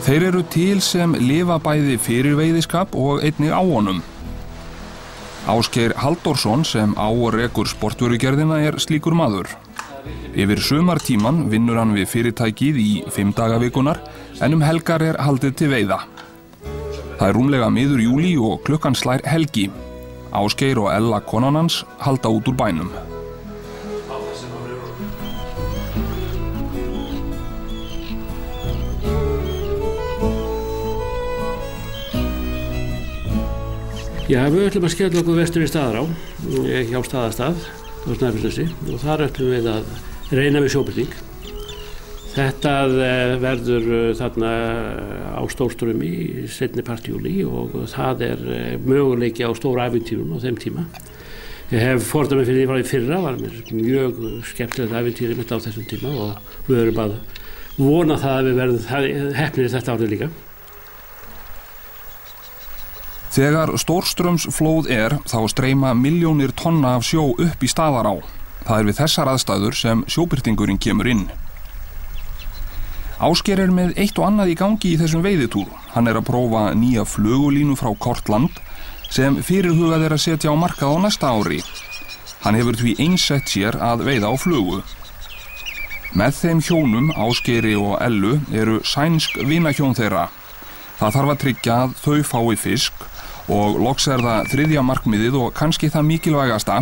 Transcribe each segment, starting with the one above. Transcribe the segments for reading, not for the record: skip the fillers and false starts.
Þeir eru til sem lifa bæði fyrir veiðiskap og einnig á honum. Ásgeir Halldórsson sem á og rekur sportvörugerðina slíkur maður. Yfir sumartíman vinnur hann við fyrirtækið í 5 daga vikunar en helgar haldið til veiða. Það rúmlega miður júlí og klukkan slær helgi. Ásgeir og Ella konan hans halda út úr bænum. Já, við ætlum að skella okkur vestur í Staðará, hjá Staðastað á Snæfellsnesi og þar ætlum við að reyna við sjóbirting. Þetta verður þarna á Stórstraumi í seinni part júlí og það möguleiki á stóru ævintýrum á þeim tíma. Ég hef fordæmi fyrir því frá í fyrra, var mér mjög skemmtilegt ævintýri mitt á þessum tíma og við erum að vona það að við verðum heppnir þetta árið líka. Þegar stórstraumsflóð þá streyma milljónir tonna af sjó upp í Staðará. Það við þessar aðstæður sem sjóbirtingurinn kemur inn. Ásgeir með eitt og annað í gangi í þessum veiðitúr. Hann að prófa nýja flugulínu frá Kortland sem fyrirhugað að setja á markað á næsta ári. Hann hefur því einsett sér að veiða á flugu. Með þeim hjónum, Ásgeiri og Ellu, eru sænsk vinahjón þeirra. Það þarf að tryggja að þau fái fisk og loks það 3. markmiðið og kannski það mikilvægasta,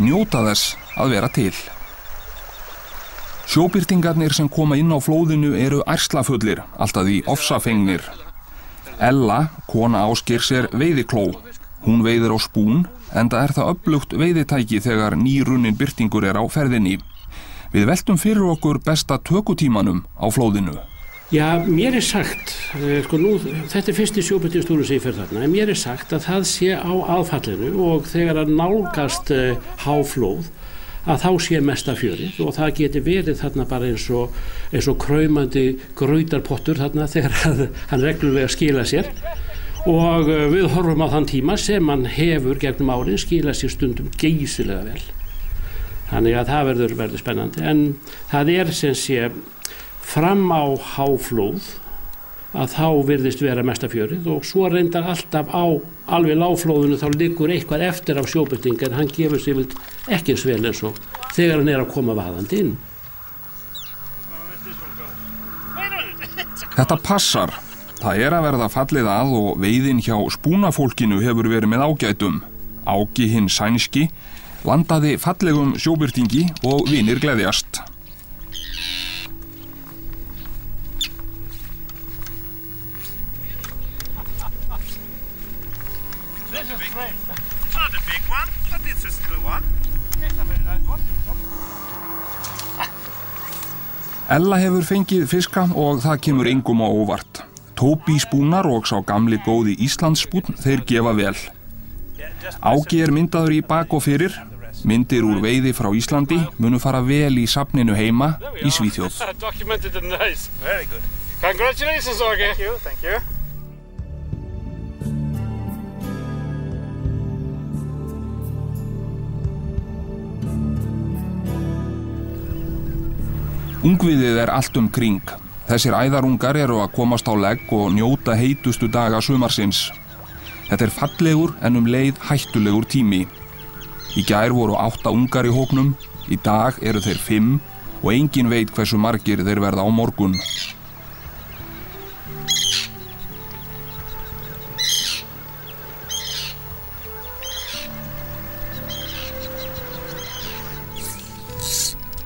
njóta þess að vera til. Sjóbirtingarnir sem koma inn á flóðinu eru ærslafullir, alltaf í ofsafengnir. Ella, kona Ásgeirs, veiðikló. Hún veiðir á spún, enda það öflugt veiðitæki þegar nýrunnin birtingur á ferðinni. Við veltum fyrir okkur besta tökutímanum á flóðinu. Já, mér sagt, þetta fyrsti sjóbirtingstúrur sem ég fer þarna, en mér sagt að það sé á aðfallinu og þegar að nálgast háflóð, að þá sé mesta fjörið og það geti verið þarna bara eins og kraumandi grautarpottur þarna þegar hann reglulega skila sér og við horfum á þann tíma sem hann hefur gegnum árin skila sér stundum geysilega vel. Þannig að það verður spennandi, en það sem sé fram á háflóð að þá virðist vera mesta fjörið og svo reyndar alltaf á alveg lágflóðinu þá liggur eitthvað eftir af sjóbirting en hann gefur sig ekki eins vel eins og þegar hann að koma vaðandi inn. Þetta passar. Það að verða fallið að og veiðin hjá spúnafólkinu hefur verið með ágætum. Áki hinn sænski landaði fallegum sjóbirtingi og vinir gleðjast. Ella hefur fengið fiska og það kemur engum á óvart. Tóbi spúnar og sá gamli góði Íslandsspúnn, þeir gefa vel. Áki myndaður í bak og fyrir. Myndir úr veiði frá Íslandi munu fara vel í safninu heima í Svíþjóð. Congratulations, Áki. Thank you. Ungviðið allt kring. Þessir æðarungar eru að komast á legg og njóta heitustu daga sumarsins. Þetta fallegur en leið hættulegur tími. Í gær voru 8 ungar í hópnum, í dag eru þeir 5 og enginn veit hversu margir þeir verða á morgun.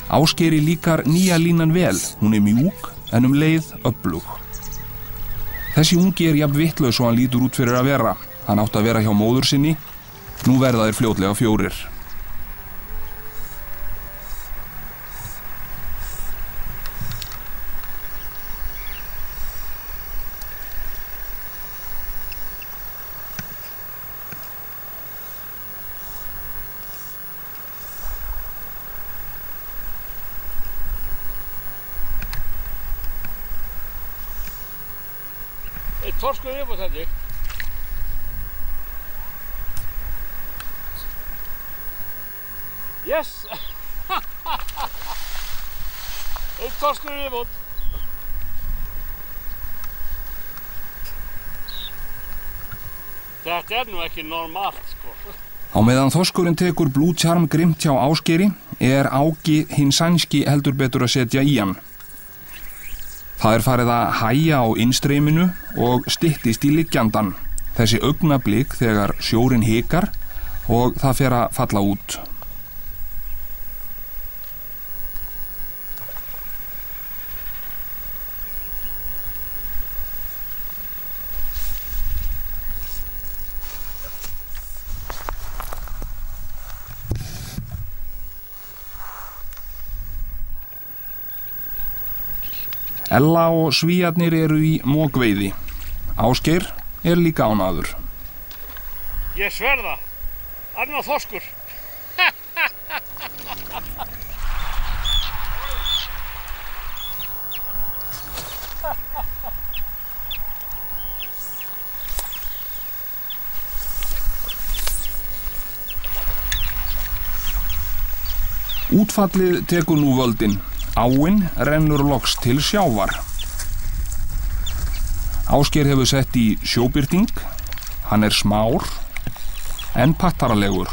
Ásgeiri líkar nýja línan vel, hún mjúk en leið öflug. Þessi ungi jafn vitlaus og hann lítur út fyrir að vera. Hann átti að vera hjá móður sinni, nú verða þeir fljótlega 4. Torskur viðbót held ég. Yes! Eitt torskur viðbót. Þetta nú ekki normalt, sko. Á meðan þorskurinn tekur Blue Charm grimt hjá Ásgeiri Áki hinn sænski heldur betur að setja í hann. Það farið að hægja á innstreyminu og styttist í liggjandan. Þessi augnablik þegar sjórinn hikar og það fer að falla út. Ella og Svíarnir eru í mógveiði. Ásgeir líka ánægður. Ég sver það. Annar þorskur. Útfallið tekur nú völdin. Áin rennur loks til sjávar. Ásgeir hefur sett í sjóbirting. Hann smár en pattaralegur.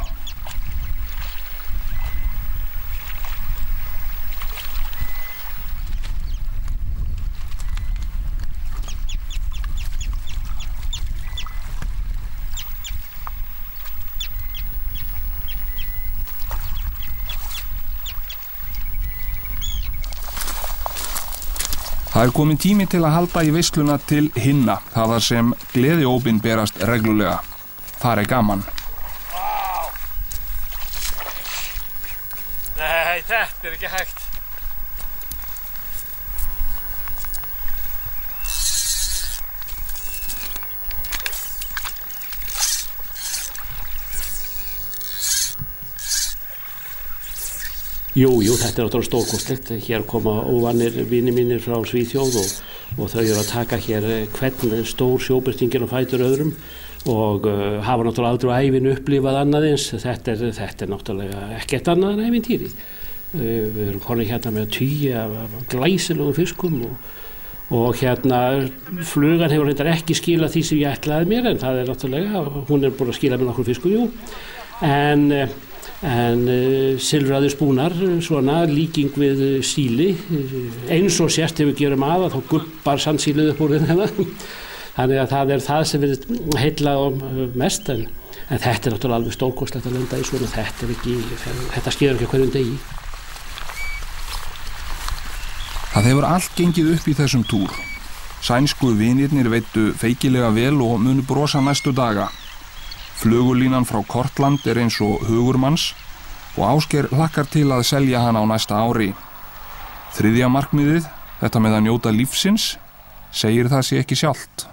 Það komin tími til að halda í veisluna til hinna, þaðar sem gleðiópin berast reglulega. Þar gaman. Vá! Nei, þetta ekki hægt. Jú, þetta náttúrulega stórkostlegt. Hér koma óvanir vinir mínir frá Svíþjóð og þau að taka hér hvern stór sjóbirtingin á fætur öðrum og hafa náttúrulega aldrei á ævinu upplifað annað eins. Þetta náttúrulega ekkert annað en ævintýri. Við erum konið hérna með 10 af glæsilegum fiskum og hérna flugan hefur reyndar ekki skilað því sem ég ætlaði mér en það náttúrulega, hún búin að skila með nokkur fiskum, jú. En silfraðir spúnar, svona líking við síli, eins og sért hefur gerum að þá gubbar sandsílið upp úr hérna. Þannig að það það sem við heillað mest, en þetta náttúrulega alveg stórkostlegt að lenda í svona, þetta skeður ekki hverjum degi. Það hefur allt gengið upp í þessum túr. Sænsku vinirnir veittu feikilega vel og munu brosa næstu daga. Flugulínan frá Kortland eins og hugur manns og Ásgeir hlakkar til að selja hana á næsta ári. Þriðja markmiðið, þetta með að njóta lífsins, segir það sig ekki sjálft.